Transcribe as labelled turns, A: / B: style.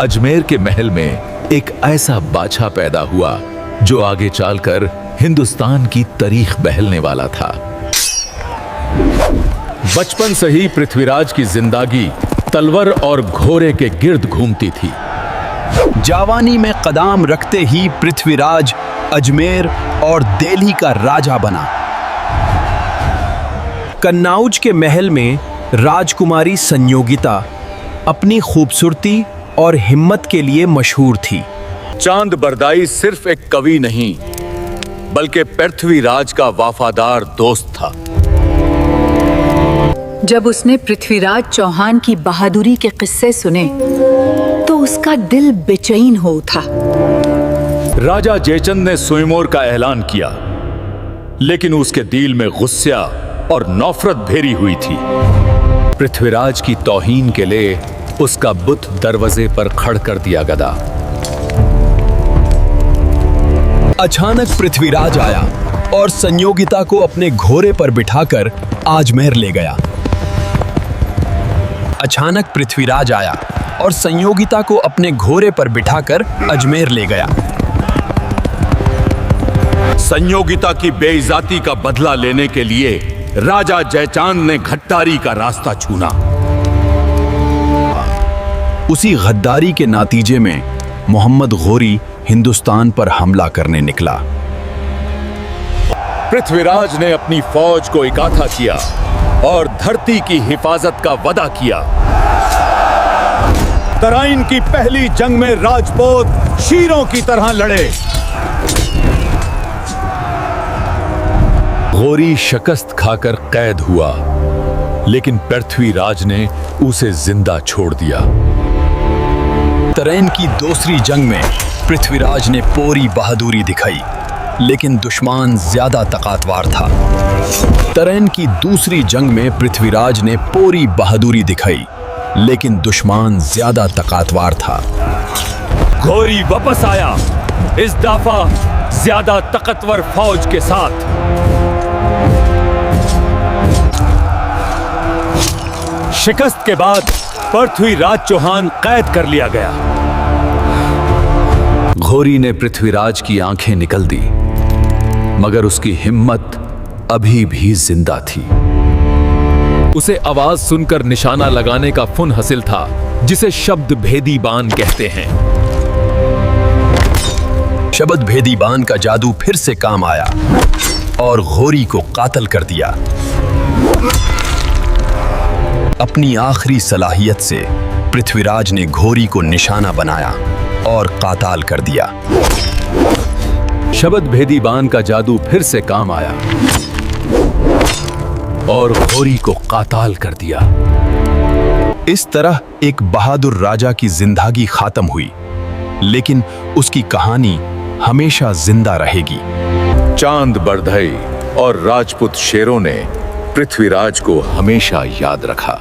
A: अजमेर के महल में एक ऐसा बादशाह पैदा हुआ जो आगे चलकर हिंदुस्तान की तारीख बदलने वाला था। बचपन से ही पृथ्वीराज की जिंदगी तलवार और घोड़े के गिर्द घूमती थी।
B: जवानी में कदम रखते ही पृथ्वीराज अजमेर और दिल्ली का राजा बना। कन्नौज के महल में राजकुमारी संयोगिता अपनी खूबसूरती और हिम्मत के लिए मशहूर थी।
A: चांद बरदाई सिर्फ एक कवि नहीं बल्कि पृथ्वीराज का वफादार दोस्त था।
C: जब उसने पृथ्वीराज चौहान की बहादुरी के किस्से सुने तो उसका दिल बेचैन हो उठा।
A: राजा जयचंद ने स्वयंवर का ऐलान किया, लेकिन उसके दिल में गुस्सा और नफरत भेरी हुई थी। पृथ्वीराज की तौहीन के लिए उसका बुत दरवाजे पर खड़ कर दिया गया।
B: अचानक पृथ्वीराज आया और संयोगिता को अपने घोड़े पर बिठाकर अजमेर ले गया। अचानक पृथ्वीराज आया और संयोगिता को अपने घोड़े पर बिठाकर अजमेर ले गया।
A: संयोगिता की बेइज्जती का बदला लेने के लिए राजा जयचांद ने गद्दारी का रास्ता चुना।
B: उसी गद्दारी के नतीजे में मोहम्मद गौरी हिंदुस्तान पर हमला करने निकला।
A: पृथ्वीराज ने अपनी फौज को इकट्ठा किया और धरती की हिफाजत का वादा किया। तराइन की पहली जंग में राजपूत शीरों की तरह लड़े। गौरी शिकस्त खाकर कैद हुआ, लेकिन पृथ्वीराज ने उसे जिंदा छोड़ दिया।
B: तराइन की दूसरी जंग में पृथ्वीराज ने पूरी बहादुरी दिखाई, लेकिन दुश्मन ज्यादा ताकतवर था। तराइन की दूसरी जंग में पृथ्वीराज ने पूरी बहादुरी दिखाई, लेकिन दुश्मन ज्यादा ताकतवर था।
A: गौरी वापस आया, इस दफा ज्यादा ताकतवर फौज के साथ। शिकस्त के बाद पृथ्वीराज चौहान कैद कर लिया गया। गौरी ने पृथ्वीराज की आंखें निकल दी, मगर उसकी हिम्मत अभी भी जिंदा थी। उसे आवाज सुनकर निशाना लगाने का फुन हासिल था, जिसे शब्द भेदी बाण कहते हैं।
B: शब्द भेदी बाण का जादू फिर से काम आया और गौरी को कातल कर दिया। अपनी आखिरी सलाहियत से पृथ्वीराज ने गौरी को निशाना बनाया और कातल कर दिया।
A: शब्द भेदी बाण का जादू फिर से काम आया और गौरी को कातल कर दिया।
B: इस तरह एक बहादुर राजा की जिंदगी खत्म हुई, लेकिन उसकी कहानी हमेशा जिंदा रहेगी।
A: चांद बरधई और राजपूत शेरों ने पृथ्वीराज को हमेशा याद रखा।